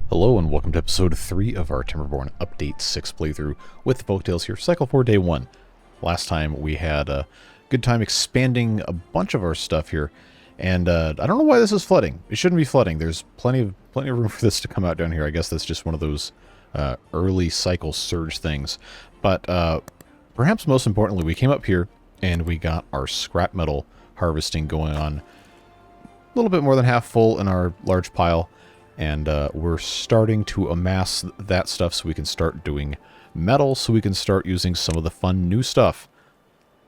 Hello and welcome to episode 3 of our Timberborn Update 6 playthrough with Folktales here, Cycle 4 Day 1. Last time we had a good time expanding a bunch of our stuff here, and I don't know why this is flooding. It shouldn't be flooding. There's plenty of room for this to come out down here. I guess that's just one of those early cycle surge things. But perhaps most importantly, we came up here and we got our scrap metal harvesting going on a little bit more than half full in our large pile. And we're starting to amass that stuff so we can start doing metal, so we can start using some of the fun new stuff,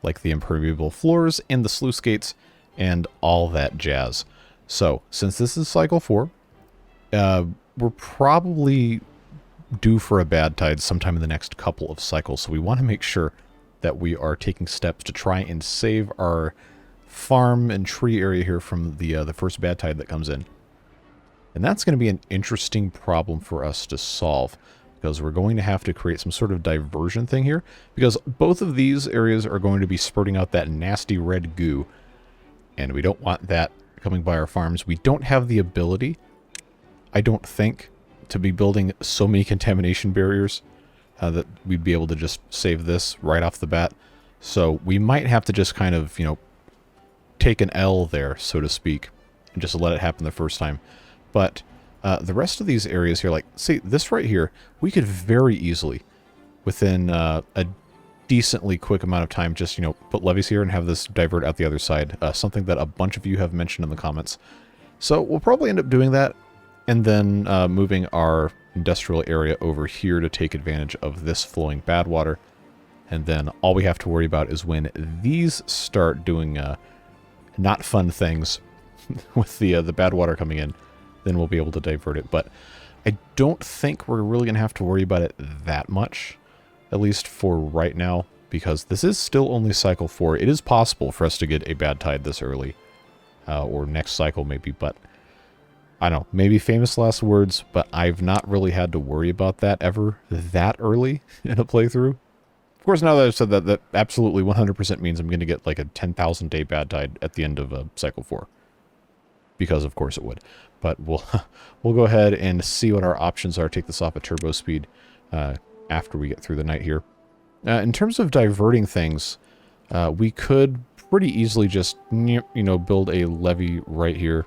like the impermeable floors and the sluice gates and all that jazz. So, since this is cycle 4, we're probably due for a bad tide sometime in the next couple of cycles, so we want to make sure that we are taking steps to try and save our farm and tree area here from the first bad tide that comes in. And that's going to be an interesting problem for us to solve, because we're going to have to create some sort of diversion thing here, because both of these areas are going to be spurting out that nasty red goo, and we don't want that coming by our farms. We don't have the ability, I don't think, to be building so many contamination barriers that we'd be able to just save this right off the bat. So we might have to just kind of, take an L there, so to speak, and just let it happen the first time. But the rest of these areas here, like, see, this right here, we could very easily, within a decently quick amount of time, just, put levees here and have this divert out the other side. Something that a bunch of you have mentioned in the comments. So we'll probably end up doing that, and then moving our industrial area over here to take advantage of this flowing bad water. And then all we have to worry about is when these start doing not fun things with the bad water coming in. Then we'll be able to divert it. But I don't think we're really going to have to worry about it that much, at least for right now, because this is still only cycle 4. It is possible for us to get a bad tide this early, or next cycle maybe, but I don't know, maybe famous last words, but I've not really had to worry about that ever that early in a playthrough. Of course, now that I've said that, that absolutely 100% means I'm going to get like a 10,000 day bad tide at the end of cycle 4. Because of course it would. But we'll go ahead and see what our options are. Take this off at turbo speed after we get through the night here. In terms of diverting things, we could pretty easily just, build a levee right here,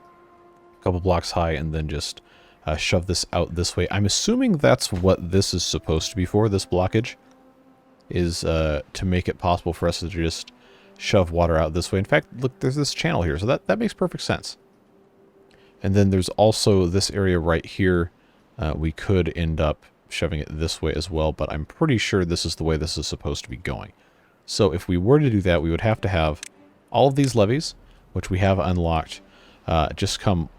a couple blocks high, and then just shove this out this way. I'm assuming that's what this is supposed to be for, this blockage, is to make it possible for us to just shove water out this way. In fact, look, there's this channel here, so that makes perfect sense. And then there's also this area right here. We could end up shoving it this way as well, but I'm pretty sure this is the way this is supposed to be going. So if we were to do that, we would have to have all of these levees, which we have unlocked, just come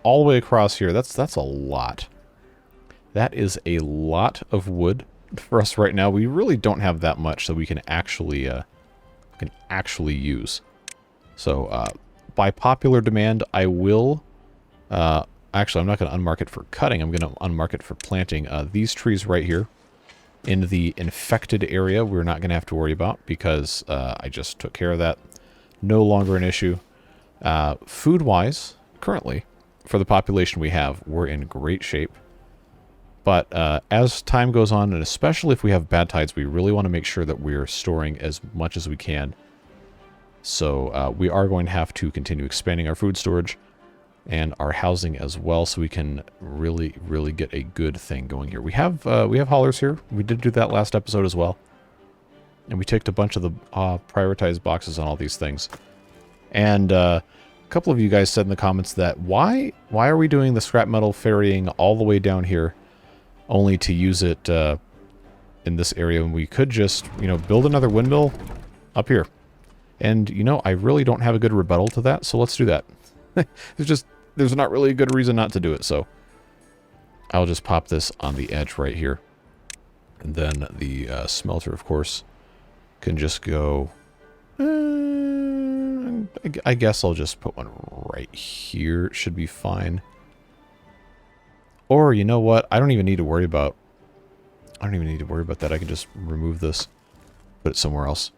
all the way across here. That's a lot. That is a lot of wood for us right now. We really don't have that much that we can actually use. So by popular demand, I will... actually, I'm not going to unmark it for cutting. I'm going to unmark it for planting. These trees right here in the infected area, we're not going to have to worry about because I just took care of that. No longer an issue. Food-wise, currently, for the population we have, we're in great shape. But as time goes on, and especially if we have bad tides, we really want to make sure that we're storing as much as we can. So we are going to have to continue expanding our food storage and our housing as well, so we can really get a good thing going here. We have haulers here. We did do that last episode as well, and we ticked a bunch of the prioritized boxes on all these things. And a couple of you guys said in the comments that why are we doing the scrap metal ferrying all the way down here, only to use it in this area when we could just build another windmill up here. And I really don't have a good rebuttal to that, so let's do that. There's not really a good reason not to do it, so I'll just pop this on the edge right here. And then the smelter, of course, can just go... I guess I'll just put one right here. It should be fine. Or, you know what? I don't even need to worry about... that. I can just remove this, put it somewhere else.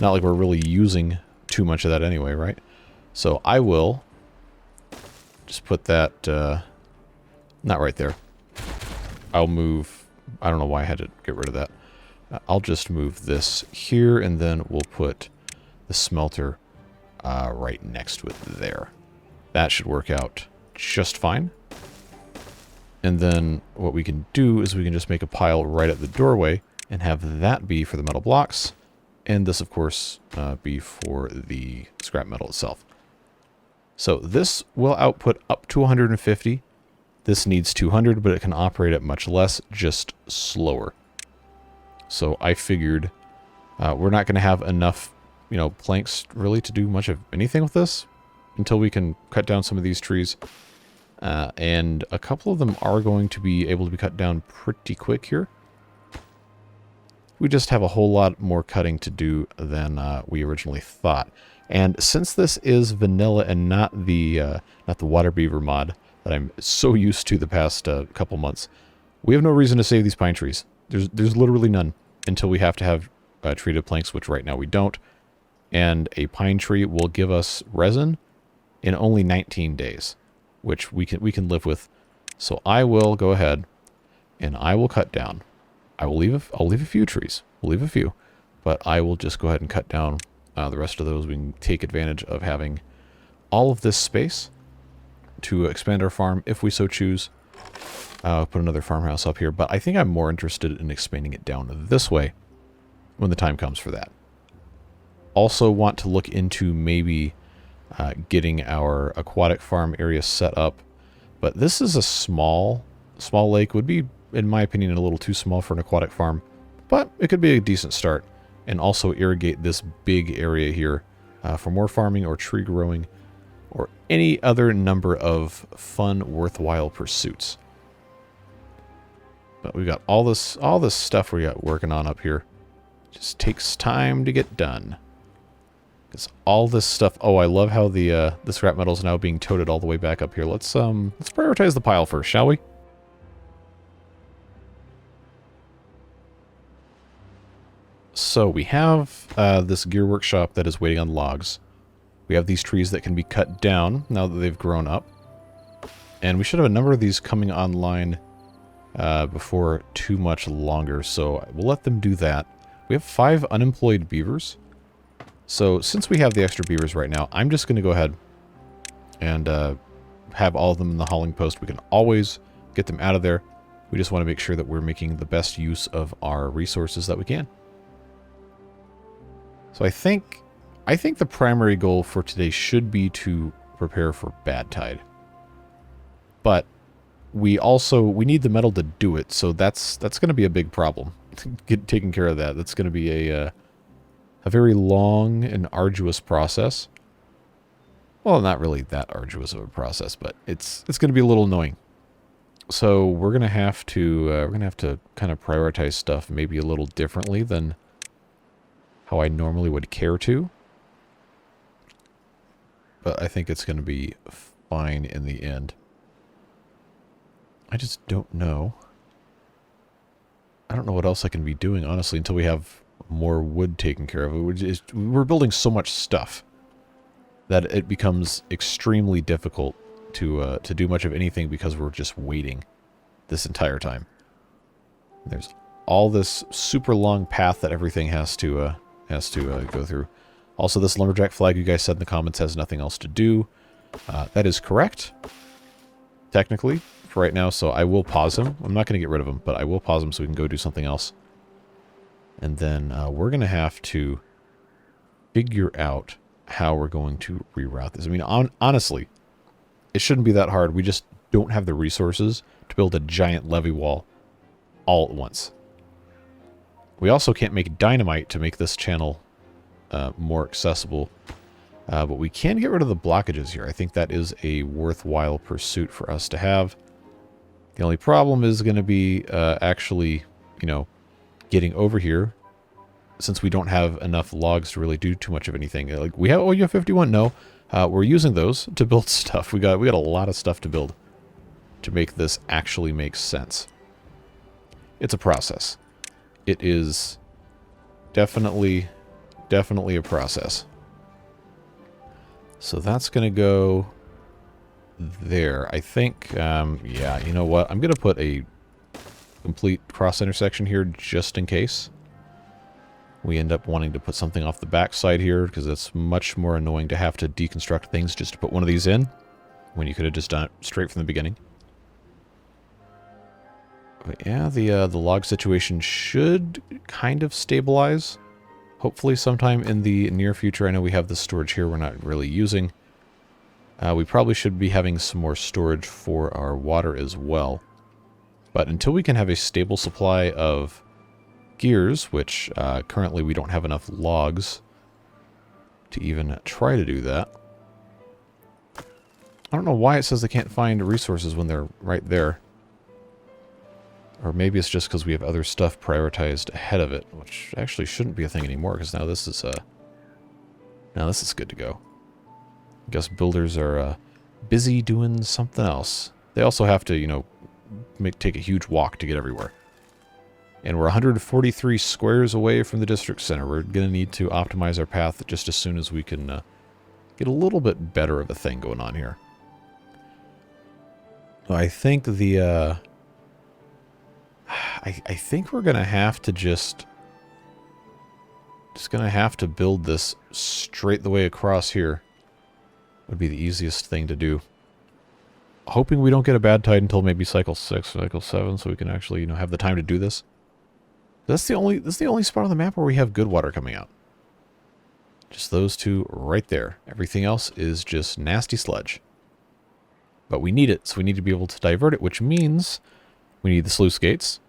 Not like we're really using too much of that anyway, right? So I will just put that Not right there. I'll move... I don't know why I had to get rid of that. I'll just move this here, and then we'll put the smelter right next to it there. That should work out just fine. And then what we can do is we can just make a pile right at the doorway and have that be for the metal blocks. And this, of course, be for the scrap metal itself. So this will output up to 150. This needs 200, but it can operate at much less, just slower. So I figured we're not going to have enough, planks really to do much of anything with this until we can cut down some of these trees. And a couple of them are going to be able to be cut down pretty quick here. We just have a whole lot more cutting to do than we originally thought. And since this is vanilla and not the water beaver mod that I'm so used to the past couple months, we have no reason to save these pine trees. There's literally none until we have to have treated planks, which right now we don't. And a pine tree will give us resin in only 19 days, which we can live with. So I will go ahead and I will cut down. I'll leave a few trees. We'll leave a few, but I will just go ahead and cut down the rest of those. We can take advantage of having all of this space to expand our farm if we so choose. Put another farmhouse up here, but I think I'm more interested in expanding it down this way when the time comes for that. Also want to look into maybe getting our aquatic farm area set up, but this is a small lake. Would be, in my opinion, a little too small for an aquatic farm, but it could be a decent start. And also irrigate this big area here for more farming or tree growing or any other number of fun, worthwhile pursuits. But we've got all this stuff we got working on up here. Just takes time to get done. Because all this stuff... Oh, I love how the scrap metal is now being toted all the way back up here. Let's prioritize the pile first, shall we? So we have this gear workshop that is waiting on logs. We have these trees that can be cut down now that they've grown up. And we should have a number of these coming online before too much longer. So we'll let them do that. We have 5 unemployed beavers. So since we have the extra beavers right now, I'm just going to go ahead and have all of them in the hauling post. We can always get them out of there. We just want to make sure that we're making the best use of our resources that we can. So I think the primary goal for today should be to prepare for Badtide. But we need the metal to do it, so that's going to be a big problem. Get taking care of that. That's going to be a very long and arduous process. Well, not really that arduous of a process, but it's going to be a little annoying. So we're going to have to kind of prioritize stuff maybe a little differently than how I normally would care to. But I think it's going to be fine in the end. I just don't know. I don't know what else I can be doing, honestly, until we have more wood taken care of. We're building so much stuff that it becomes extremely difficult to do much of anything because we're just waiting this entire time. There's all this super long path that everything has to go through. Also, this lumberjack flag you guys said in the comments has nothing else to do. That is correct, technically, for right now, so I will pause him. I'm not going to get rid of him, but I will pause him so we can go do something else. And then we're going to have to figure out how we're going to reroute this. I mean, honestly, it shouldn't be that hard. We just don't have the resources to build a giant levee wall all at once. We also can't make dynamite to make this channel more accessible. But we can get rid of the blockages here. I think that is a worthwhile pursuit for us to have. The only problem is going to be actually, getting over here, since we don't have enough logs to really do too much of anything. Like we have, you have 51? No, we're using those to build stuff. We got a lot of stuff to build to make this actually make sense. It's a process. It is definitely a process. So that's going to go there. I think, yeah, you know what? I'm going to put a complete cross intersection here just in case we end up wanting to put something off the back side here, because it's much more annoying to have to deconstruct things just to put one of these in when you could have just done it straight from the beginning. But yeah, the log situation should kind of stabilize. Hopefully sometime in the near future. I know we have this storage here we're not really using. We probably should be having some more storage for our water as well. But until we can have a stable supply of gears, which currently we don't have enough logs to even try to do that. I don't know why it says they can't find resources when they're right there. Or maybe it's just because we have other stuff prioritized ahead of it, which actually shouldn't be a thing anymore, because now this is good to go. I guess builders are busy doing something else. They also have to, you know, take a huge walk to get everywhere. And we're 143 squares away from the district center. We're going to need to optimize our path just as soon as we can get a little bit better of a thing going on here. I think the... I think we're going to have to just going to have to build this straight the way across here. Would be the easiest thing to do. Hoping we don't get a bad tide until maybe cycle 6, cycle 7, so we can actually, you know, have the time to do this. This is the only spot on the map where we have good water coming out. Just those two right there. Everything else is just nasty sludge. But we need it, so we need to be able to divert it, which means we need the sluice gates,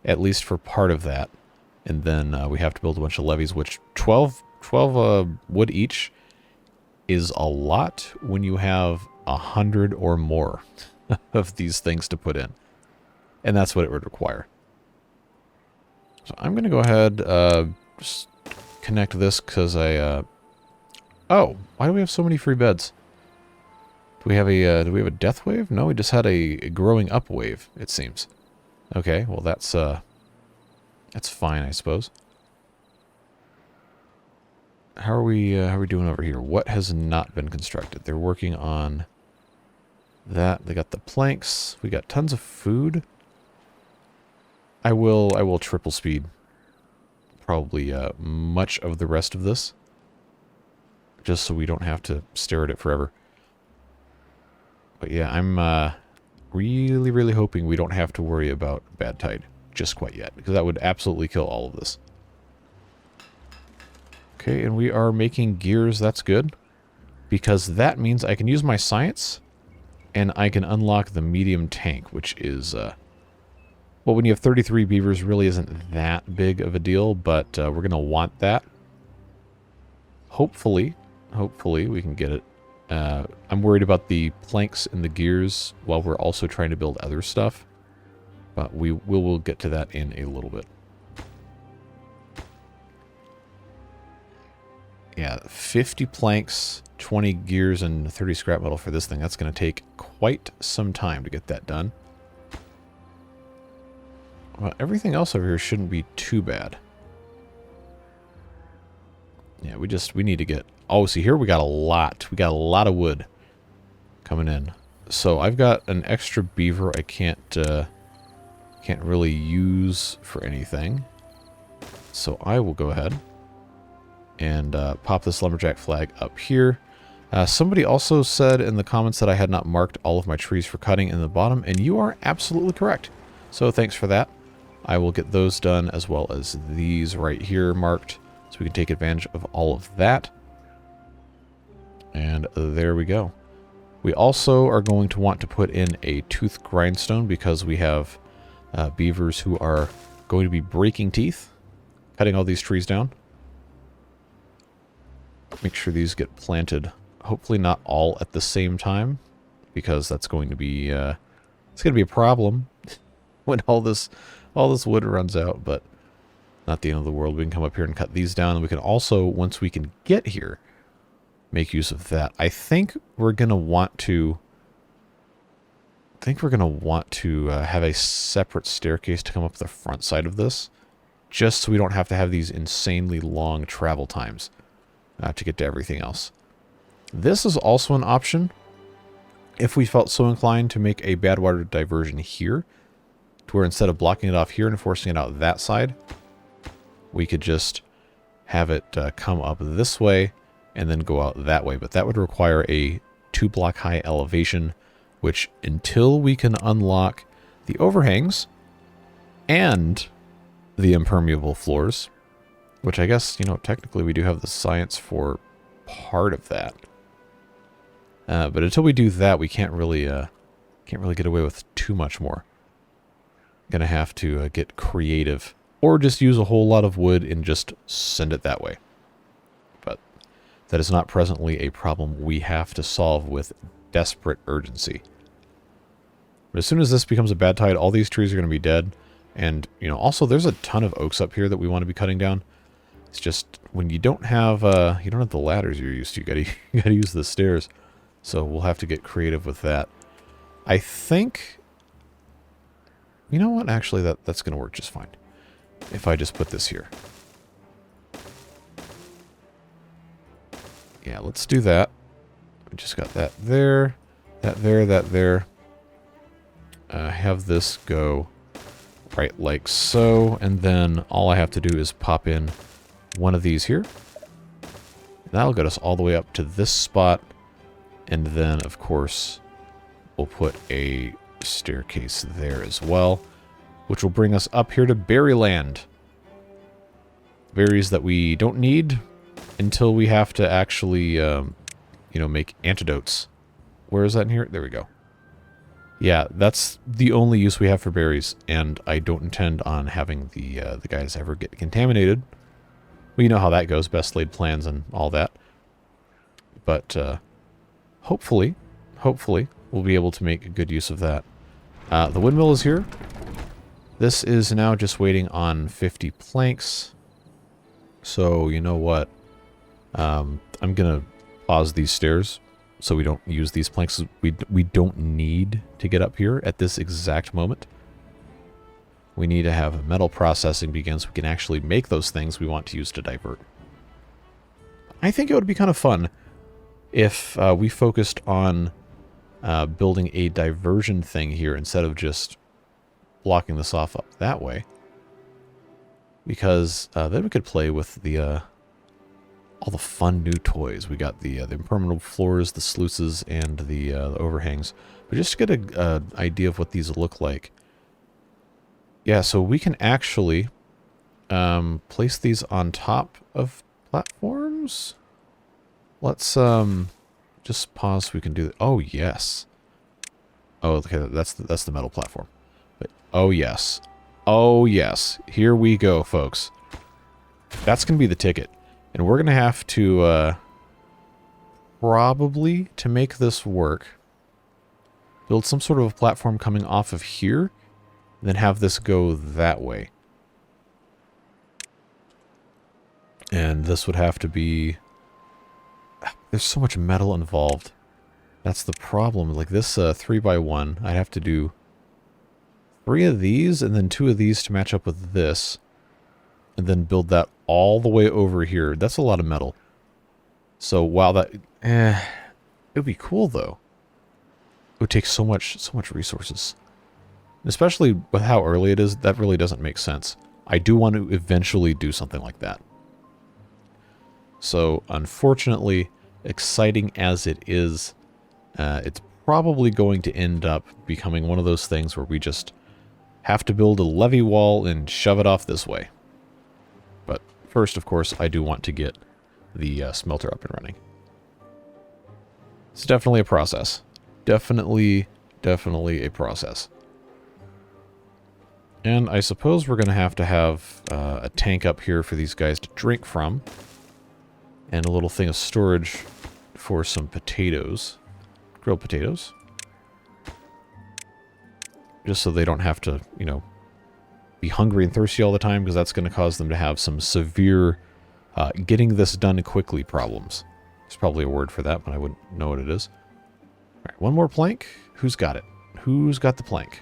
at least for part of that. And then we have to build a bunch of levees, which 12 wood each is a lot when you have 100 or more of these things to put in. And that's what it would require. So I'm going to go ahead, just connect this because I, oh, why do we have so many free beds? Do we have a death wave? No, we just had a growing up wave, it seems. Okay, well that's fine, I suppose. How are we doing over here? What has not been constructed? They're working on that. They got the planks. We got tons of food. I will triple speed probably much of the rest of this, just so we don't have to stare at it forever. But yeah, I'm really, really hoping we don't have to worry about bad tide just quite yet, because that would absolutely kill all of this. Okay, and we are making gears. That's good, because that means I can use my science, and I can unlock the medium tank, which is, well, when you have 33 beavers, really isn't that big of a deal, but we're going to want that. Hopefully we can get it. I'm worried about the planks and the gears while we're also trying to build other stuff, but we'll get to that in a little bit. Yeah, 50 planks, 20 gears, and 30 scrap metal for this thing. That's going to take quite some time to get that done. Well, everything else over here shouldn't be too bad. Yeah, we need to get... Oh, see here we got a lot. We got a lot of wood coming in. So I've got an extra beaver I can't really use for anything. So I will go ahead and pop this lumberjack flag up here. Somebody also said in the comments that I had not marked all of my trees for cutting in the bottom, and you are absolutely correct. So thanks for that. I will get those done, as well as these right here marked, so we can take advantage of all of that. And there we go. We also are going to want to put in a tooth grindstone, because we have beavers who are going to be breaking teeth, cutting all these trees down. Make sure these get planted. Hopefully not all at the same time, because that's going to be it's going to be a problem when all this wood runs out. But not the end of the world. We can come up here and cut these down, and we can also, once we can get here, make use of that. I think we're going to want to have a separate staircase to come up the front side of this, just so we don't have to have these insanely long travel times to get to everything else. This is also an option. if we felt so inclined to make a bad water diversion here, to where instead of blocking it off here and forcing it out that side, we could just have it come up this way and then go out that way. But that would require a 2-block high elevation, which until we can unlock the overhangs and the impermeable floors, which I guess, you know, technically we do have the science for part of that. But until we do that, we can't really get away with too much more. Gonna have to get creative, or just use a whole lot of wood and just send it that way. But that is not presently a problem we have to solve with desperate urgency. But as soon as this becomes a bad tide, all these trees are going to be dead. And, you know, also there's a ton of oaks up here that we want to be cutting down. It's just when you don't have the ladders you're used to, you gotta use the stairs. So we'll have to get creative with that. I think, you know what? Actually, that's going to work just fine. If I just put this here. Yeah, let's do that. We just got that there, that there, that there. Have this go right like so, and then all I have to do is pop in one of these here. That'll get us all the way up to this spot, and then, of course, we'll put a staircase there as well, which will bring us up here to Berryland. Berries that we don't need until we have to actually, you know, make antidotes. Where is that in here? There we go. Yeah, that's the only use we have for berries, and I don't intend on having the guys ever get contaminated. Well, you know how that goes, best laid plans and all that. But hopefully, we'll be able to make good use of that. The windmill is here. This is now just waiting on 50 planks. So, you know what? I'm going to pause these stairs so we don't use these planks. We don't need to get up here at this exact moment. We need to have metal processing begin so we can actually make those things we want to use to divert. I think it would be kind of fun if we focused on building a diversion thing here instead of just blocking this off up that way. Because then we could play with the all the fun new toys. We got the impermeable floors, the sluices, and the overhangs. But just to get an idea of what these look like. Yeah, so we can actually place these on top of platforms. Let's just pause so we can do that. Oh, yes. Oh, okay, that's the metal platform. But, oh, yes. Oh, yes. Here we go, folks. That's going to be the ticket. And we're going to have to, probably, to make this work, build some sort of a platform coming off of here, and then have this go that way. And this would have to be... There's so much metal involved. That's the problem. Like this 3x1, I'd have to do 3 of these and then 2 of these to match up with this. And then build that all the way over here. That's a lot of metal. So while that... it would be cool though. It would take so much resources. Especially with how early it is, that really doesn't make sense. I do want to eventually do something like that. So, unfortunately, exciting as it is, it's probably going to end up becoming one of those things where we just have to build a levee wall and shove it off this way. But first, of course, I do want to get the smelter up and running. It's definitely a process. Definitely a process. And I suppose we're going to have a tank up here for these guys to drink from. And a little thing of storage for some potatoes. Grilled potatoes. Just so they don't have to, you know, be hungry and thirsty all the time, because that's going to cause them to have some severe getting this done quickly problems. There's probably a word for that, but I wouldn't know what it is. All right, one more plank. Who's got it? Who's got the plank?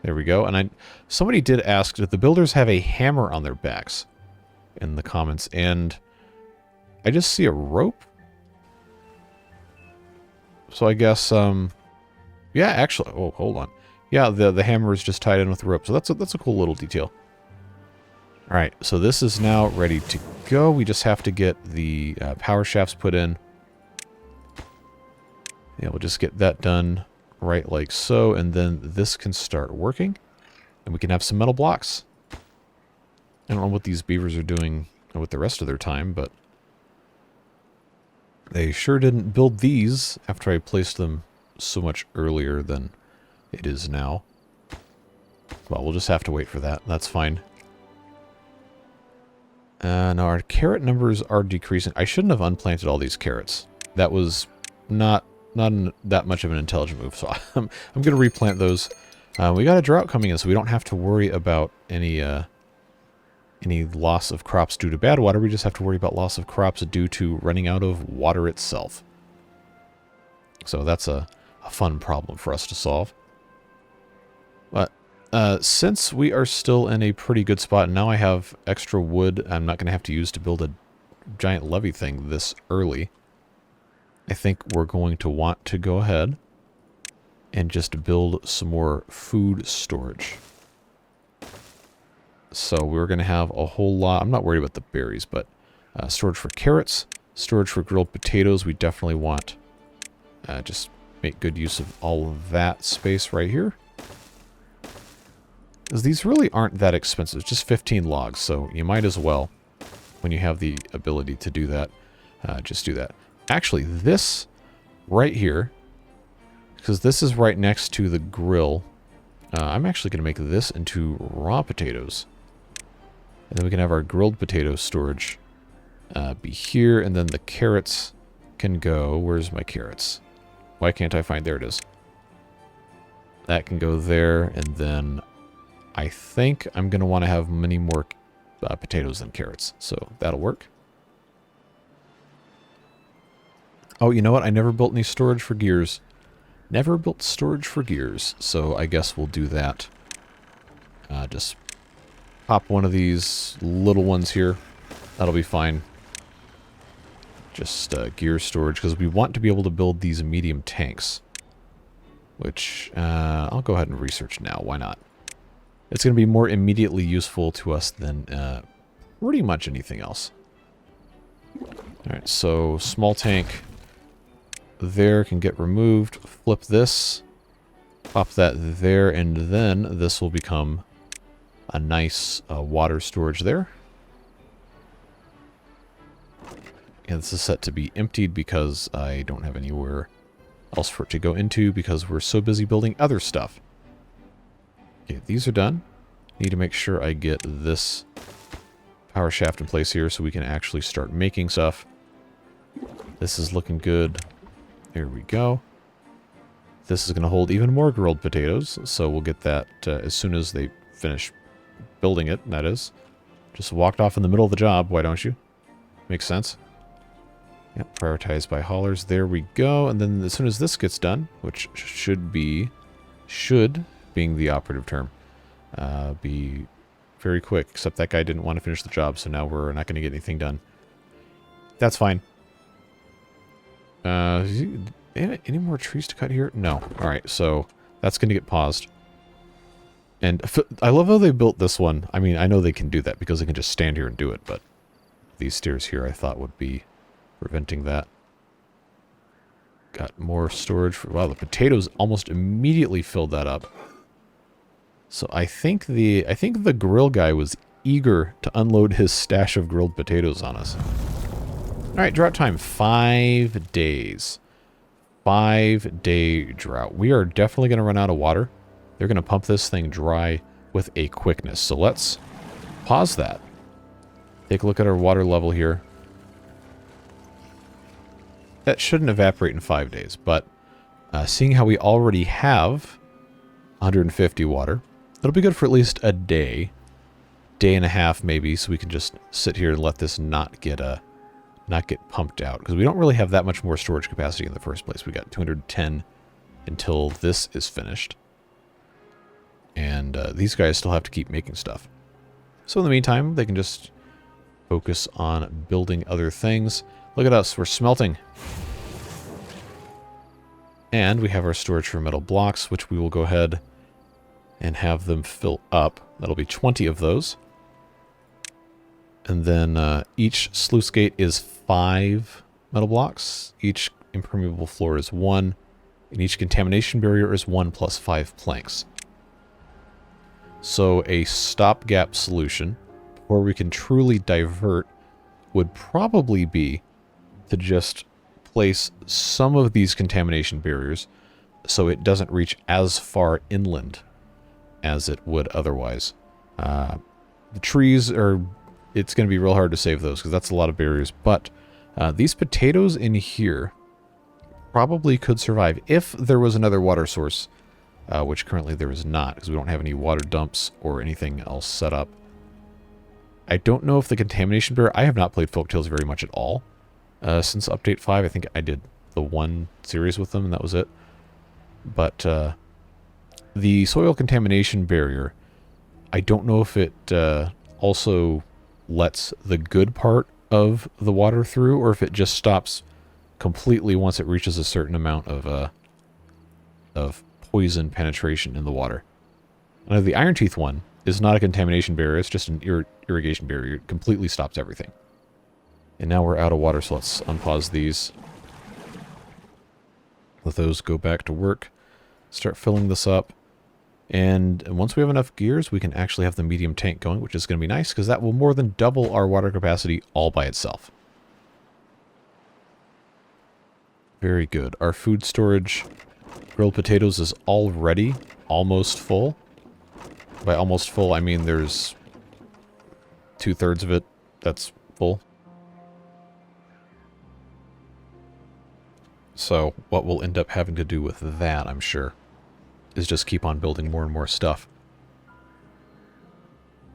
There we go. And somebody did ask, did the builders have a hammer on their backs? In the comments, and I just see a rope. So I guess, yeah, actually, oh, hold on. Yeah, the hammer is just tied in with the rope, so that's a cool little detail. All right, so this is now ready to go. We just have to get the power shafts put in. Yeah, we'll just get that done right like so, and then this can start working, and we can have some metal blocks. I don't know what these beavers are doing with the rest of their time, but they sure didn't build these after I placed them so much earlier than it is now. Well, we'll just have to wait for that. That's fine. Now our carrot numbers are decreasing. I shouldn't have unplanted all these carrots. That was not that much of an intelligent move, so I'm going to replant those. We got a drought coming in, so we don't have to worry about any loss of crops due to bad water. We just have to worry about loss of crops due to running out of water itself. So that's a fun problem for us to solve. But since we are still in a pretty good spot, and now I have extra wood I'm not going to have to use to build a giant levee thing this early, I think we're going to want to go ahead and just build some more food storage. So we're going to have a whole lot. I'm not worried about the berries, but storage for carrots, storage for grilled potatoes. We definitely want just make good use of all of that space right here. Because these really aren't that expensive. It's just 15 logs, so you might as well, when you have the ability to do that, just do that. Actually, this right here, because this is right next to the grill, I'm actually going to make this into raw potatoes. And then we can have our grilled potato storage be here, and then the carrots can go... Where's my carrots? Why can't I find... There it is. That can go there, and then I think I'm going to want to have many more potatoes than carrots, so that'll work. Oh, you know what? I never built any storage for gears. Never built storage for gears, so I guess we'll do that. Just pop one of these little ones here. That'll be fine. Just gear storage, because we want to be able to build these medium tanks. Which, I'll go ahead and research now. Why not? It's going to be more immediately useful to us than pretty much anything else. Alright, so small tank there can get removed. Flip this. Pop that there, and then this will become a nice water storage there. And this is set to be emptied because I don't have anywhere else for it to go into because we're so busy building other stuff. Okay, these are done. Need to make sure I get this power shaft in place here so we can actually start making stuff. This is looking good. There we go. This is going to hold even more grilled potatoes, so we'll get that as soon as they finish building it, that is. Just walked off in the middle of the job, why don't you? Makes sense. Yep, prioritized by haulers. There we go. And then as soon as this gets done, which should, being the operative term, be very quick, except that guy didn't want to finish the job, so now we're not going to get anything done. That's fine. Any more trees to cut here? No. Alright, so that's going to get paused. And I love how they built this one. I mean, I know they can do that because they can just stand here and do it, but these stairs here I thought would be preventing that. Got more storage for... Wow, the potatoes almost immediately filled that up. So I think the grill guy was eager to unload his stash of grilled potatoes on us. Alright, drought time. 5 days. 5-day drought. We are definitely going to run out of water. They're going to pump this thing dry with a quickness. So let's pause that. Take a look at our water level here. That shouldn't evaporate in 5 days, but seeing how we already have 150 water, it'll be good for at least a day and a half maybe, so we can just sit here and let this not get pumped out, because we don't really have that much more storage capacity in the first place. We got 210 until this is finished, and these guys still have to keep making stuff. So in the meantime, they can just focus on building other things. Look at us, we're smelting. And we have our storage for metal blocks, which we will go ahead and have them fill up. That'll be 20 of those. And then each sluice gate is 5 metal blocks. Each impermeable floor is 1. And each contamination barrier is 1 plus 5 planks. So a stopgap solution, where we can truly divert, would probably be to just place some of these contamination barriers so it doesn't reach as far inland as it would otherwise. The trees are... It's going to be real hard to save those because that's a lot of barriers. But these potatoes in here probably could survive if there was another water source, which currently there is not because we don't have any water dumps or anything else set up. I don't know if the contamination barrier... I have not played Folktales very much at all since Update 5. I think I did the one series with them and that was it. But the soil contamination barrier, I don't know if it also lets the good part of the water through or if it just stops completely once it reaches a certain amount of poison penetration in the water. Now, the Iron Teeth one is not a contamination barrier, it's just an irrigation barrier. It completely stops everything. And now we're out of water, so let's unpause these. Let those go back to work. Start filling this up. And once we have enough gears, we can actually have the medium tank going, which is going to be nice, because that will more than double our water capacity all by itself. Very good. Our food storage, grilled potatoes, is already almost full. By almost full, I mean there's 2/3 of it that's full. So what we'll end up having to do with that, I'm sure, is just keep on building more and more stuff.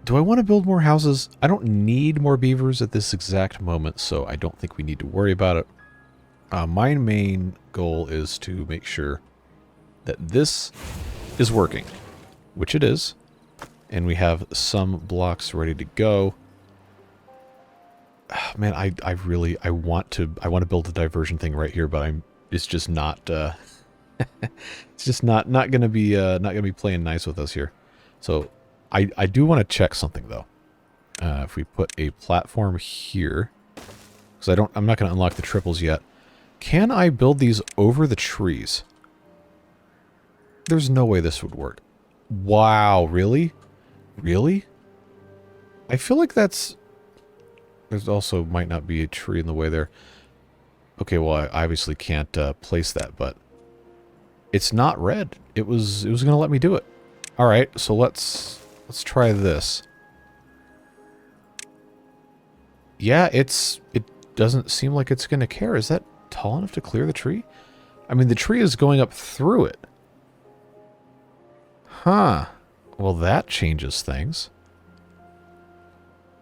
Do I want to build more houses? I don't need more beavers at this exact moment, so I don't think we need to worry about it. My main goal is to make sure that this is working, which it is, and we have some blocks ready to go. Man, I want to build a diversion thing right here, but it's just not it's just not gonna be playing nice with us here. So I do want to check something though. If we put a platform here, because I'm not gonna unlock the triples yet. Can I build these over the trees? There's no way this would work. Wow, really? Really? I feel like that's... There's also might not be a tree in the way there. Okay, well, I obviously can't place that, but it's not red. It was going to let me do it. All right, so let's try this. Yeah, it doesn't seem like it's going to care. Is that tall enough to clear the tree? I mean, the tree is going up through it. Huh. Well, that changes things.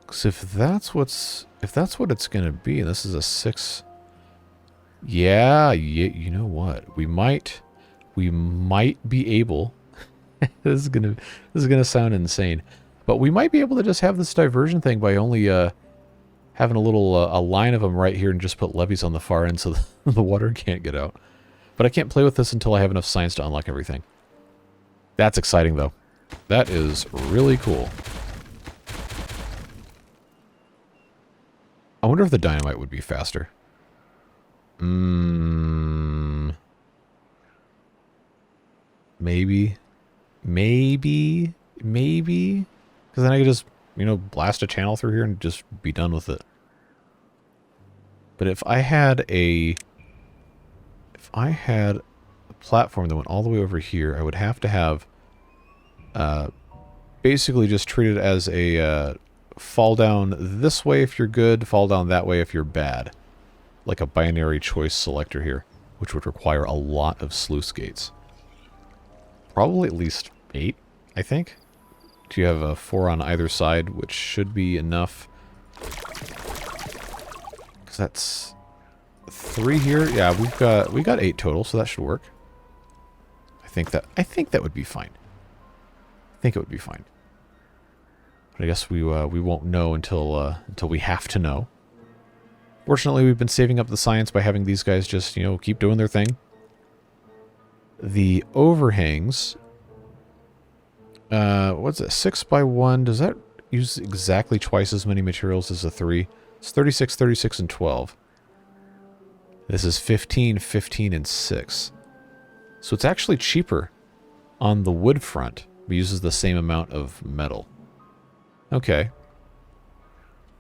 Because if that's what it's going to be, and this is a 6. Yeah, you know what? We might be able this is gonna sound insane, but we might be able to just have this diversion thing by only having a line of them right here and just put levees on the far end so the water can't get out. But I can't play with this until I have enough science to unlock everything. That's exciting though. That is really cool. I wonder if the dynamite would be faster. Maybe. Because then I could just, blast a channel through here and just be done with it. But if I had a platform that went all the way over here, I would have to have basically just treat it as a fall down this way if you're good, fall down that way if you're bad. Like a binary choice selector here, which would require a lot of sluice gates. Probably at least 8, I think. Do you have a 4 on either side, which should be enough. Because that's 3 here. Yeah, we got 8 total, so that should work. I think that would be fine. I think it would be fine. But I guess we won't know until we have to know. Fortunately, we've been saving up the science by having these guys just, keep doing their thing. The overhangs, what's it, 6 by 1? Does that use exactly twice as many materials as a 3? It's 36, 36, and 12. This is 15, 15, and 6. So it's actually cheaper on the wood front. It uses the same amount of metal. Okay.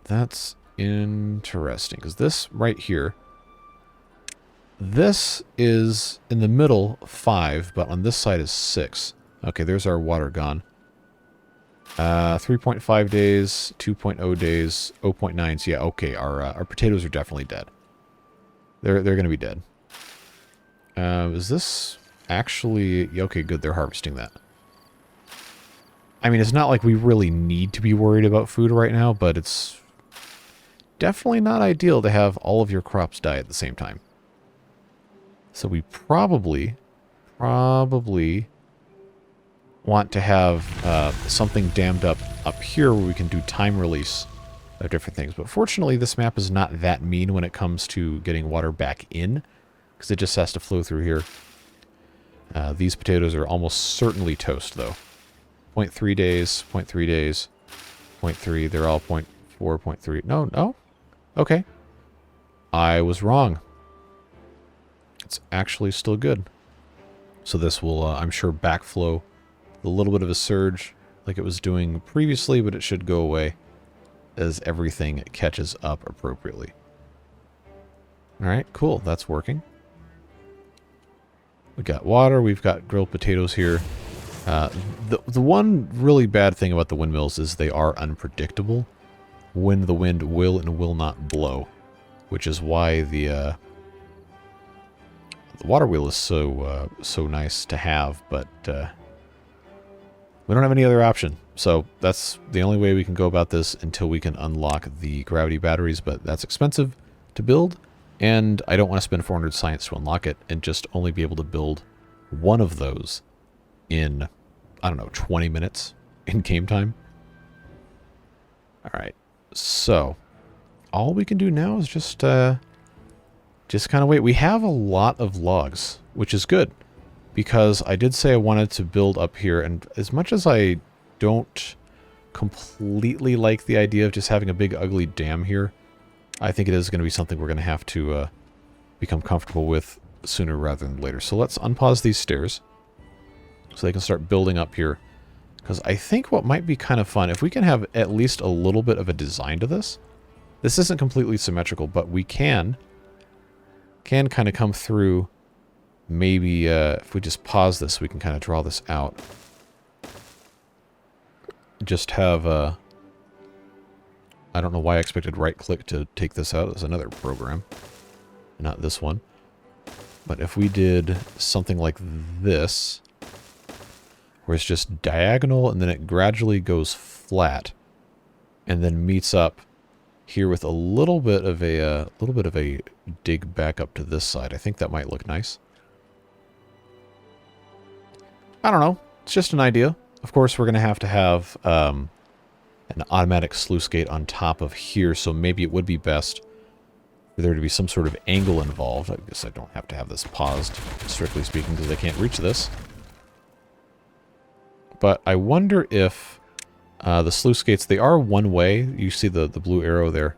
That's interesting, because this right here, this is in the middle 5, but on this side is 6. Okay, there's our water gone. 3.5 days, 2.0 days, 0.9s. Yeah, okay, our potatoes are definitely dead. They're going to be dead. Is this actually... Okay, good, they're harvesting that. I mean, it's not like we really need to be worried about food right now, but it's definitely not ideal to have all of your crops die at the same time. So we probably want to have something dammed up here where we can do time release of different things. But fortunately, this map is not that mean when it comes to getting water back in, because it just has to flow through here. These potatoes are almost certainly toast, though. 0.3 days, 0.3 days, 0.3. They're all 0.4, 0.3. No. Okay. I was wrong. It's actually still good. So this will, I'm sure, backflow a little bit of a surge like it was doing previously, but it should go away as everything catches up appropriately. Alright, cool. That's working. We got water. We've got grilled potatoes here. The one really bad thing about the windmills is they are unpredictable when the wind will and will not blow, which is why the water wheel is so nice to have, but we don't have any other option. So that's the only way we can go about this until we can unlock the gravity batteries, but that's expensive to build, and I don't want to spend 400 science to unlock it and just only be able to build one of those in, I don't know, 20 minutes in game time. Alright, so all we can do now is just kind of wait. We have a lot of logs, which is good, because I did say I wanted to build up here, and as much as I don't completely like the idea of just having a big ugly dam here, I think it is going to be something we're going to have to become comfortable with sooner rather than later. So let's unpause these stairs so they can start building up here, because I think what might be kind of fun, if we can have at least a little bit of a design to this. This isn't completely symmetrical, but we can kind of come through. Maybe if we just pause this, we can kind of draw this out. Just have I don't know why I expected right-click to take this out. It's another program, not this one. But if we did something like this, where it's just diagonal and then it gradually goes flat, and then meets up here with a little bit of a dig back up to this side, I think that might look nice. I don't know. It's just an idea. Of course, we're going to have an automatic sluice gate on top of here, so maybe it would be best for there to be some sort of angle involved. I guess I don't have to have this paused, strictly speaking, because I can't reach this. But I wonder if the sluice gates, they are one way. You see the blue arrow there.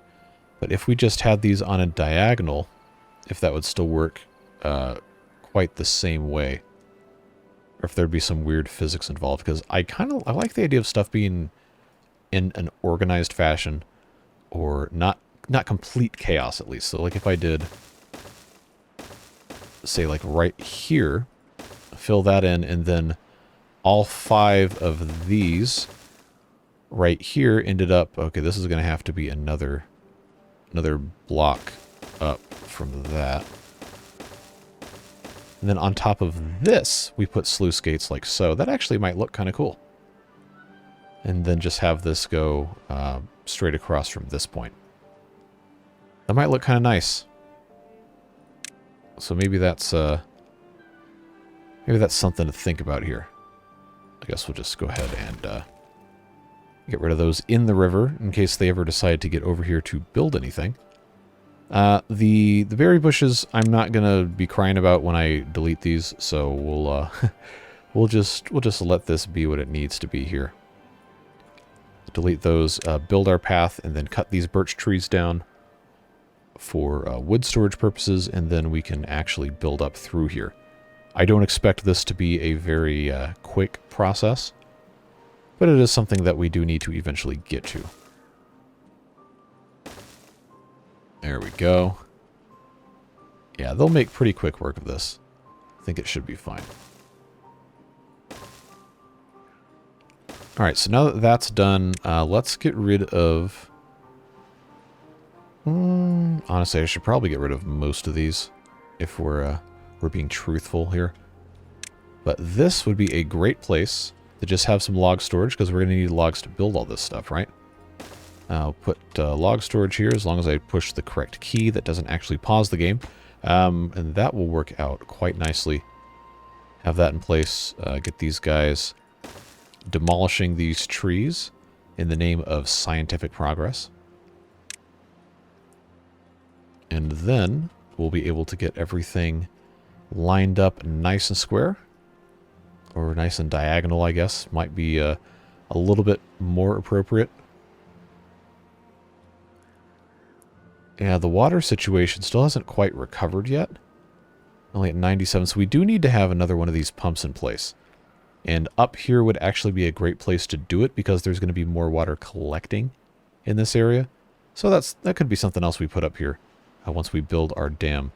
But if we just had these on a diagonal, if that would still work quite the same way. Or if there'd be some weird physics involved. Because I like the idea of stuff being in an organized fashion, or not complete chaos at least. So like if I did, say like right here, fill that in, and then all 5 of these right here ended up, okay, this is going to have to be another block up from that. And then on top of this, we put sluice gates like so. That actually might look kind of cool. And then just have this go straight across from this point. That might look kind of nice. So maybe that's something to think about here. I guess we'll just go ahead and get rid of those in the river in case they ever decide to get over here to build anything. The berry bushes I'm not gonna be crying about when I delete these, so we'll we'll just let this be what it needs to be here. Delete those, build our path, and then cut these birch trees down for wood storage purposes, and then we can actually build up through here. I don't expect this to be a very quick process, but it is something that we do need to eventually get to. There we go. Yeah, they'll make pretty quick work of this. I think it should be fine. Alright, so now that that's done, let's get rid of... honestly, I should probably get rid of most of these if we're being truthful here. But this would be a great place to just have some log storage, because we're going to need logs to build all this stuff, right? I'll put log storage here as long as I push the correct key that doesn't actually pause the game. And that will work out quite nicely. Have that in place. Get these guys demolishing these trees in the name of scientific progress. And then we'll be able to get everything lined up nice and square. Or nice and diagonal, I guess. Might be a little bit more appropriate. Yeah, the water situation still hasn't quite recovered yet. Only at 97, so we do need to have another one of these pumps in place. And up here would actually be a great place to do it, because there's going to be more water collecting in this area. So that could be something else we put up here once we build our dam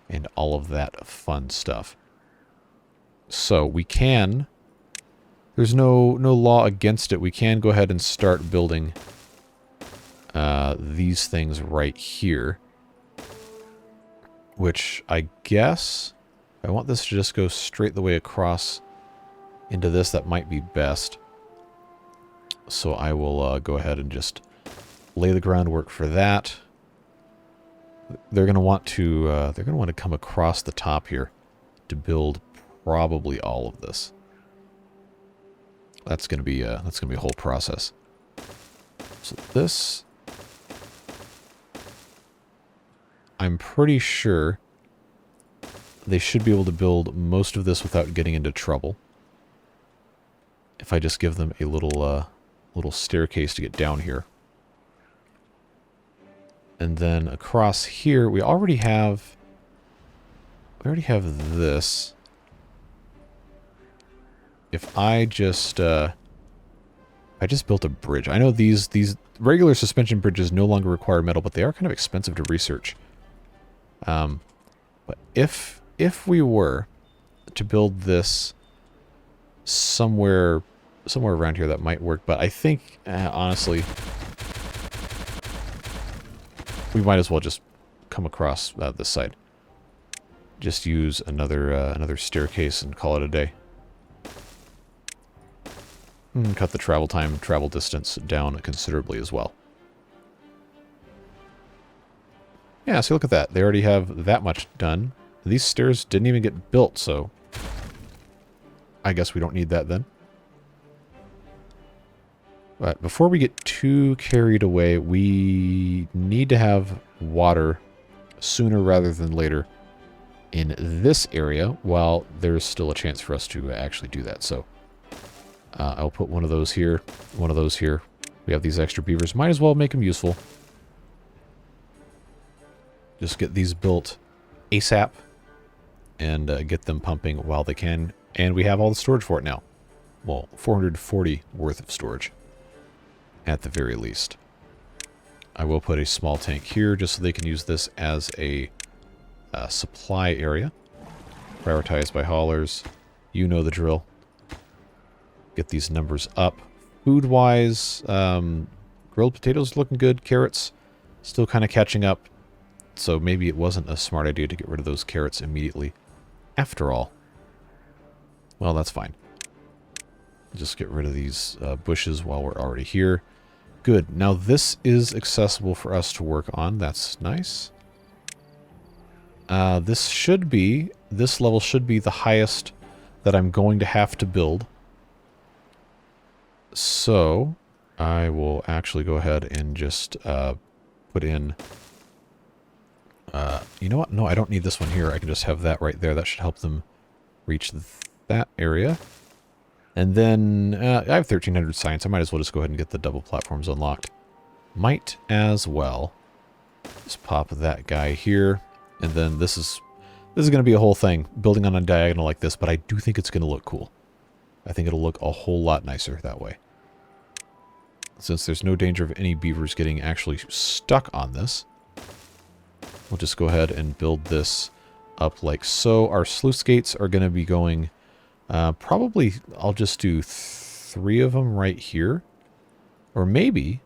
and all of that fun stuff. So we can... There's no law against it. We can go ahead and start building... these things right here, which I guess I want this to just go straight the way across into this. That might be best. So I will go ahead and just lay the groundwork for that. They're going to want to come across the top here to build probably all of this. That's going to be a whole process. So this, I'm pretty sure they should be able to build most of this without getting into trouble. If I just give them a little staircase to get down here. And then across here, we already have this. If I just built a bridge. I know these regular suspension bridges no longer require metal, but they are kind of expensive to research. But if we were to build this somewhere around here, that might work. But I think, honestly, we might as well just come across this side. Just use another staircase and call it a day. And cut the travel distance down considerably as well. Yeah, so look at that. They already have that much done. These stairs didn't even get built, so I guess we don't need that then. But before we get too carried away, we need to have water sooner rather than later in this area, while there's still a chance for us to actually do that. So I'll put one of those here, one of those here. We have these extra beavers. Might as well make them useful. Just get these built ASAP and get them pumping while they can. And we have all the storage for it now. Well, 440 worth of storage at the very least. I will put a small tank here just so they can use this as a supply area. Prioritized by haulers. You know the drill. Get these numbers up. Food-wise, grilled potatoes looking good. Carrots still kind of catching up. So maybe it wasn't a smart idea to get rid of those carrots immediately. After all. Well, that's fine. Just get rid of these bushes while we're already here. Good. Now this is accessible for us to work on. That's nice. This level should be the highest that I'm going to have to build. So I will actually go ahead and just put in You know what? No, I don't need this one here. I can just have that right there. That should help them reach that area. And then I have 1,300 science. I might as well just go ahead and get the double platforms unlocked. Might as well. Just pop that guy here. And then this is going to be a whole thing. Building on a diagonal like this, but I do think it's going to look cool. I think it'll look a whole lot nicer that way. Since there's no danger of any beavers getting actually stuck on this, we'll just go ahead and build this up like so. Our sluice gates are going to be going, probably I'll just do 3 of them right here. Or maybe,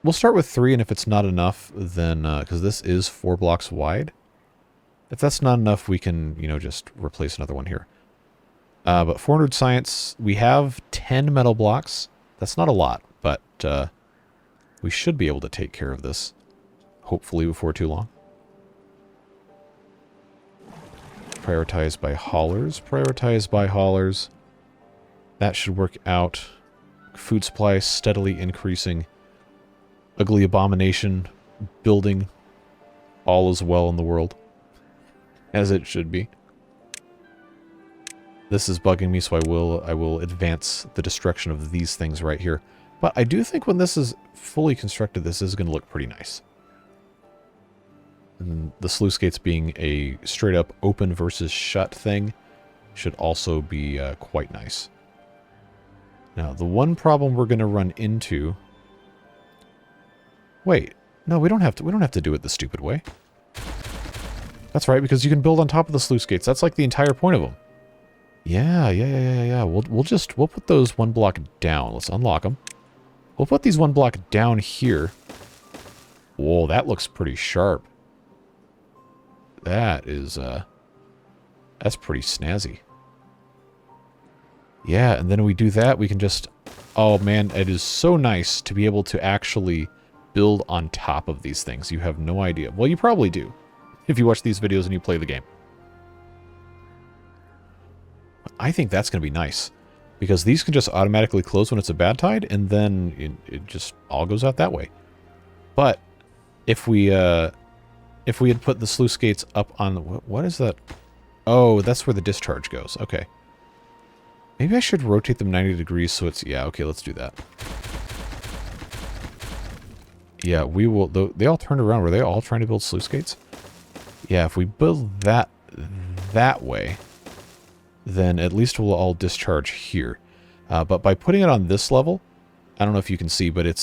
we'll start with 3, and if it's not enough, then, because this is 4 blocks wide. If that's not enough, we can, you know, just replace another one here. But 400 science, we have 10 metal blocks. That's not a lot, but we should be able to take care of this, hopefully before too long. Prioritize by haulers. Prioritize by haulers. That should work out. Food supply steadily increasing. Ugly abomination building. All is well in the world. As it should be. This is bugging me, so I will advance the destruction of these things right here. But I do think when this is fully constructed, this is going to look pretty nice. And the sluice gates being a straight up open versus shut thing should also be quite nice. Now, the one problem we're going to run into... Wait, no, we don't have to do it the stupid way. That's right, because you can build on top of the sluice gates. That's like the entire point of them. Yeah. We'll put those 1 block down. Let's unlock them. We'll put these 1 block down here. Whoa, that looks pretty sharp. That is, that's pretty snazzy. Yeah, and then we do that, we can just... Oh man, it is so nice to be able to actually build on top of these things. You have no idea. Well, you probably do, if you watch these videos and you play the game. I think that's going to be nice, because these can just automatically close when it's a bad tide, and then it just all goes out that way. But if we had put the sluice gates up on the... What is that? Oh, that's where the discharge goes. Okay. Maybe I should rotate them 90 degrees so it's... Yeah, okay, let's do that. Yeah, we will... They all turned around. Were they all trying to build sluice gates? Yeah, if we build that way... then at least we'll all discharge here. But by putting it on this level, I don't know if you can see, but it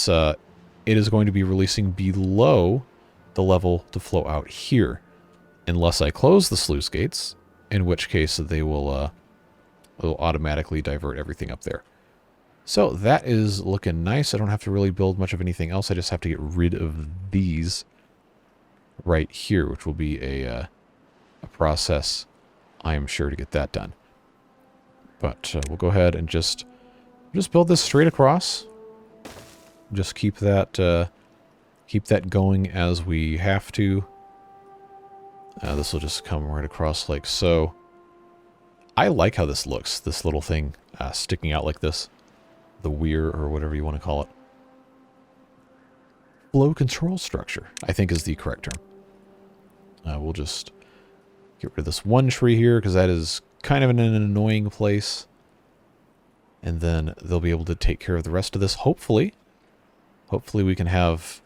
is going to be releasing below the level to flow out here. Unless I close the sluice gates, in which case they will automatically divert everything up there. So that is looking nice. I don't have to really build much of anything else. I just have to get rid of these right here, which will be a process, I am sure, to get that done. But we'll go ahead and just build this straight across. Just keep that going as we have to. This will just come right across like so. I like how this looks. This little thing sticking out like this, the weir or whatever you want to call it. Flow control structure, I think, is the correct term. We'll just get rid of this one tree here because that is kind of in an annoying place. And then they'll be able to take care of the rest of this, hopefully. Hopefully we can have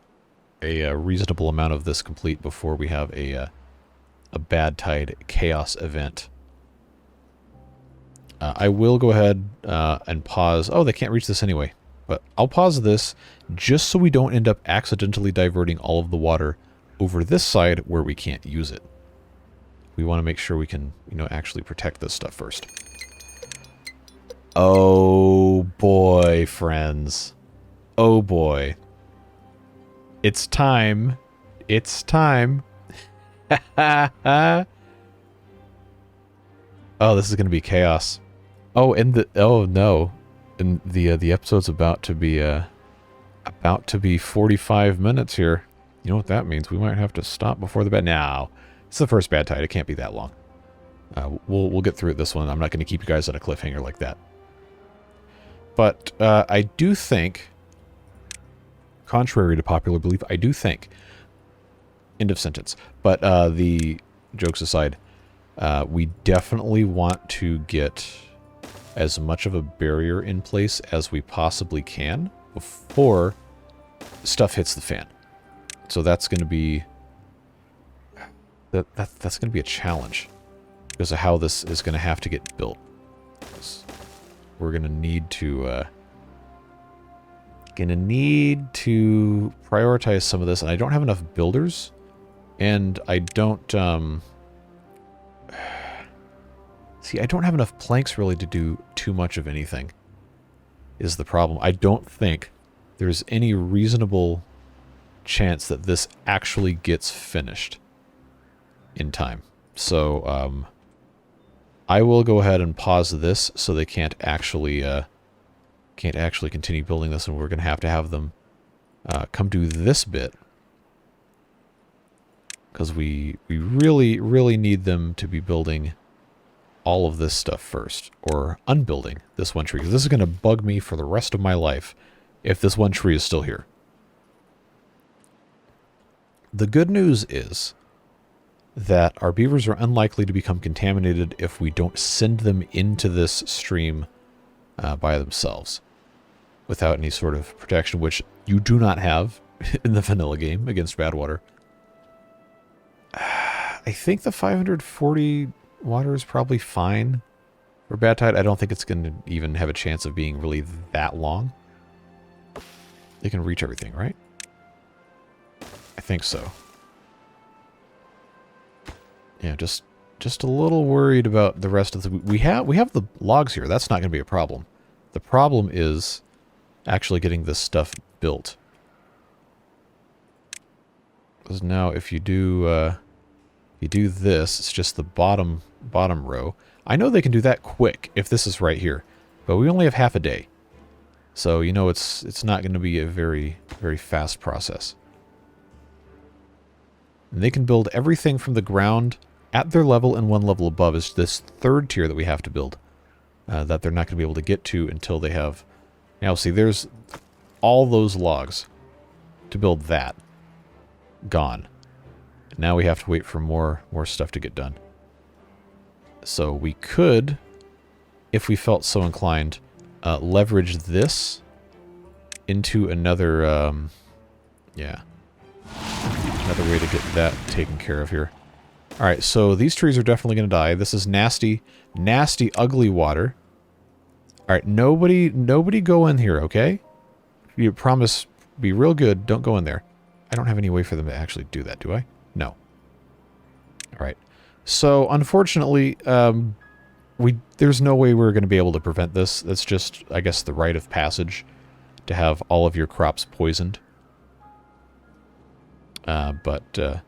a reasonable amount of this complete before we have a Badtide chaos event. I will go ahead and pause. Oh, they can't reach this anyway. But I'll pause this just so we don't end up accidentally diverting all of the water over this side where we can't use it. We want to make sure we can, actually protect this stuff first. Oh boy, friends. Oh boy. It's time. It's time. Oh, this is going to be chaos. Oh, oh no. And the episode's about to be 45 minutes here. You know what that means? We might have to stop before the bed. Now, it's the first bad tide. It can't be that long. We'll get through this one. I'm not going to keep you guys on a cliffhanger like that. But I do think, contrary to popular belief, I do think End of sentence. But the jokes aside, we definitely want to get as much of a barrier in place as we possibly can before stuff hits the fan. So that's going to be that's going to be a challenge because of how this is going to have to get built. We're going to need to prioritize some of this, and I don't have enough builders, and I don't see, I don't have enough planks really to do too much of anything is the problem. I don't think there's any reasonable chance that this actually gets finished in time. So I will go ahead and pause this so they can't actually continue building this, and we're going to have them come do this bit because we really, really need them to be building all of this stuff first, or unbuilding this one tree, because this is going to bug me for the rest of my life if this one tree is still here. The good news is that our beavers are unlikely to become contaminated if we don't send them into this stream by themselves without any sort of protection, which you do not have in the vanilla game against bad water. I think the 540 water is probably fine for Badtide. I don't think it's going to even have a chance of being really that long. They can reach everything, right? I think so. Yeah, just a little worried about the rest of the... We have the logs here. That's not going to be a problem. The problem is actually getting this stuff built. Because now if you do this, it's just the bottom row. I know they can do that quick if this is right here, but we only have half a day. So, you know, it's not going to be a very, very fast process. And they can build everything from the ground at their level and one level above is this third tier that we have to build. That they're not going to be able to get to until they have... Now, see, there's all those logs to build that. Gone. Now we have to wait for more stuff to get done. So we could, if we felt so inclined, leverage this into another, yeah, another way to get that taken care of here. All right, so these trees are definitely going to die. This is nasty, nasty, ugly water. All right, nobody go in here, okay? You promise, be real good, don't go in there. I don't have any way for them to actually do that, do I? No. All right. So, unfortunately, there's no way we're going to be able to prevent this. That's just, I guess, the rite of passage to have all of your crops poisoned. But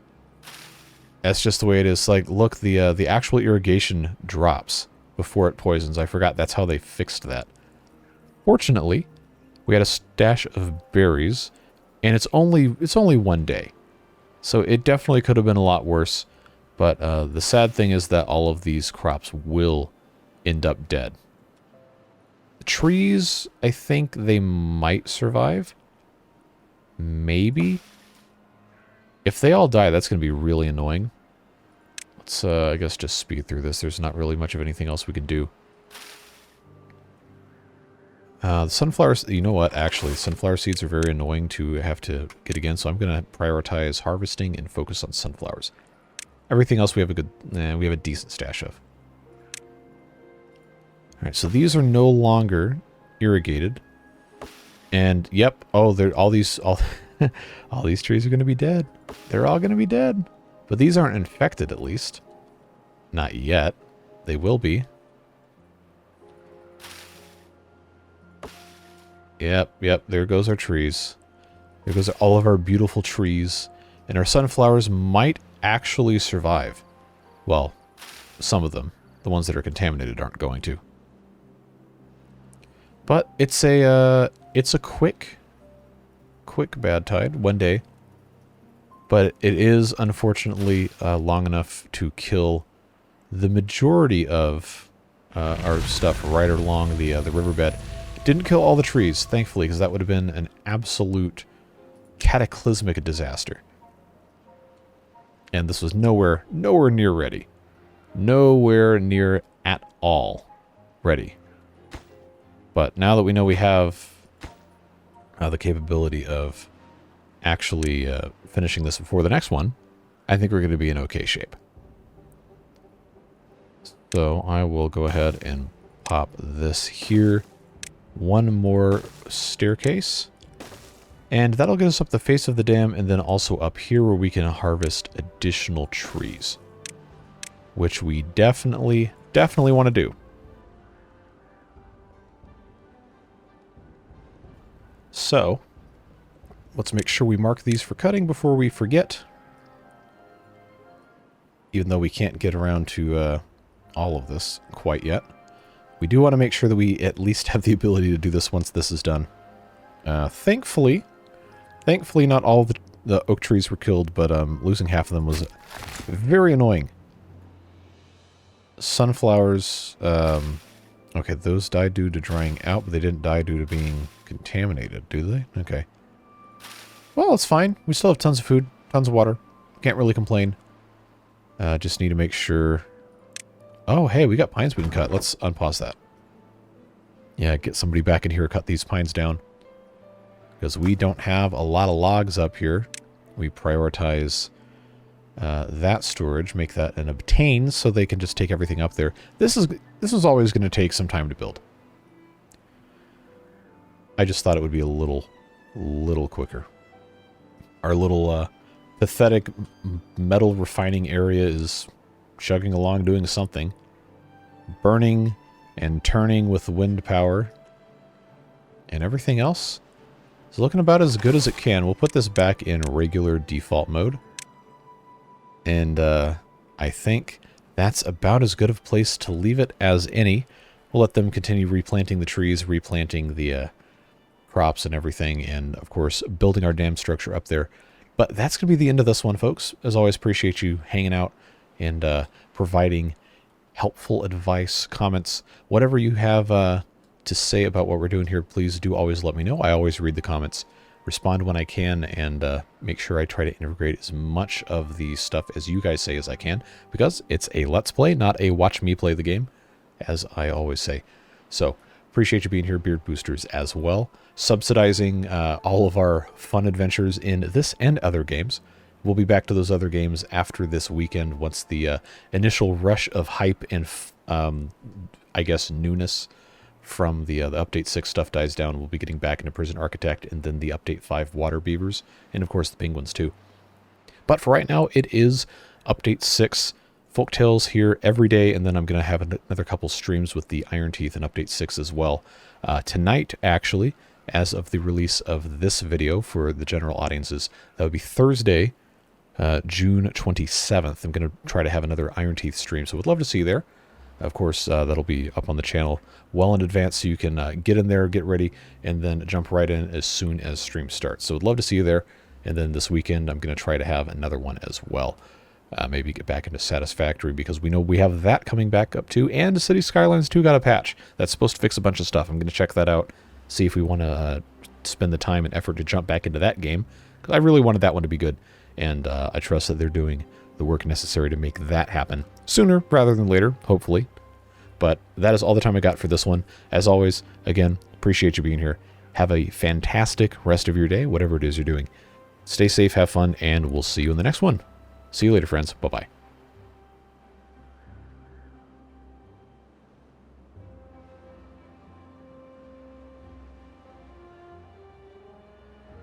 that's just the way it is. Like, look, the actual irrigation drops before it poisons. I forgot that's how they fixed that. Fortunately, we had a stash of berries, and it's only one day. So it definitely could have been a lot worse, but the sad thing is that all of these crops will end up dead. The trees, I think they might survive. Maybe. If they all die, that's going to be really annoying. Let's, I guess, just speed through this. There's not really much of anything else we can do. The sunflowers, you know what, actually, sunflower seeds are very annoying to have to get again, so I'm going to prioritize harvesting and focus on sunflowers. Everything else we have we have a decent stash of. Alright, so these are no longer irrigated. And, yep, oh, all these trees are going to be dead. They're all going to be dead. But these aren't infected, at least. Not yet. They will be. Yep, there goes our trees. There goes all of our beautiful trees. And our sunflowers might actually survive. Well, some of them. The ones that are contaminated aren't going to. But it's a quick Badtide, one day. But it is, unfortunately, long enough to kill the majority of our stuff right along the riverbed. Didn't kill all the trees, thankfully, because that would have been an absolute cataclysmic disaster. And this was nowhere near ready. Nowhere near at all ready. But now that we know we have the capability of actually finishing this before the next one, I think we're going to be in okay shape. So I will go ahead and pop this here. One more staircase. And that'll get us up the face of the dam, and then also up here where we can harvest additional trees. Which we definitely want to do. So, let's make sure we mark these for cutting before we forget. Even though we can't get around to all of this quite yet. We do want to make sure that we at least have the ability to do this once this is done. Thankfully not all of the oak trees were killed, but losing half of them was very annoying. Sunflowers, okay, those died due to drying out, but they didn't die due to being contaminated, do they? Okay. Well, it's fine. We still have tons of food, tons of water. Can't really complain. Just need to make sure... Oh, hey, we got pines we can cut. Let's unpause that. Yeah, get somebody back in here to cut these pines down. Because we don't have a lot of logs up here. We prioritize that storage, make that an obtain, so they can just take everything up there. This is always going to take some time to build. I just thought it would be a little quicker. Our little pathetic metal refining area is chugging along doing something. Burning and turning with wind power. And everything else is looking about as good as it can. We'll put this back in regular default mode. And I think that's about as good of a place to leave it as any. We'll let them continue replanting the trees, replanting the crops and everything, and of course building our dam structure up there. But that's going to be the end of this one, folks. As always, appreciate you hanging out and providing helpful advice, comments, whatever you have to say about what we're doing here. Please do always let me know. I always read the comments, respond when I can, and make sure I try to integrate as much of the stuff as you guys say as I can, because it's a let's play, not a watch me play the game, as I always say. So appreciate you being here, Beard Boosters, as well, subsidizing all of our fun adventures in this and other games. We'll be back to those other games after this weekend once the initial rush of hype and, I guess, newness from the Update 6 stuff dies down. We'll be getting back into Prison Architect and then the Update 5 Water Beavers, and of course the Penguins too. But for right now, it is Update 6 Folktales here every day, and then I'm going to have another couple streams with the Iron Teeth and Update 6 as well. Tonight, actually, as of the release of this video for the general audiences, that would be Thursday, June 27th. I'm going to try to have another Iron Teeth stream, so would love to see you there. Of course, that'll be up on the channel well in advance, so you can get in there, get ready, and then jump right in as soon as stream starts. So would love to see you there. And then this weekend, I'm going to try to have another one as well. Maybe get back into Satisfactory, because we know we have that coming back up too. And City Skylines 2 got a patch that's supposed to fix a bunch of stuff. I'm going to check that out, see if we want to spend the time and effort to jump back into that game, because I really wanted that one to be good. And I trust that they're doing the work necessary to make that happen sooner rather than later, hopefully. But that is all the time I got for this one. As always, again, appreciate you being here. Have a fantastic rest of your day, whatever it is you're doing. Stay safe, have fun, and we'll see you in the next one. See you later, friends. Bye-bye.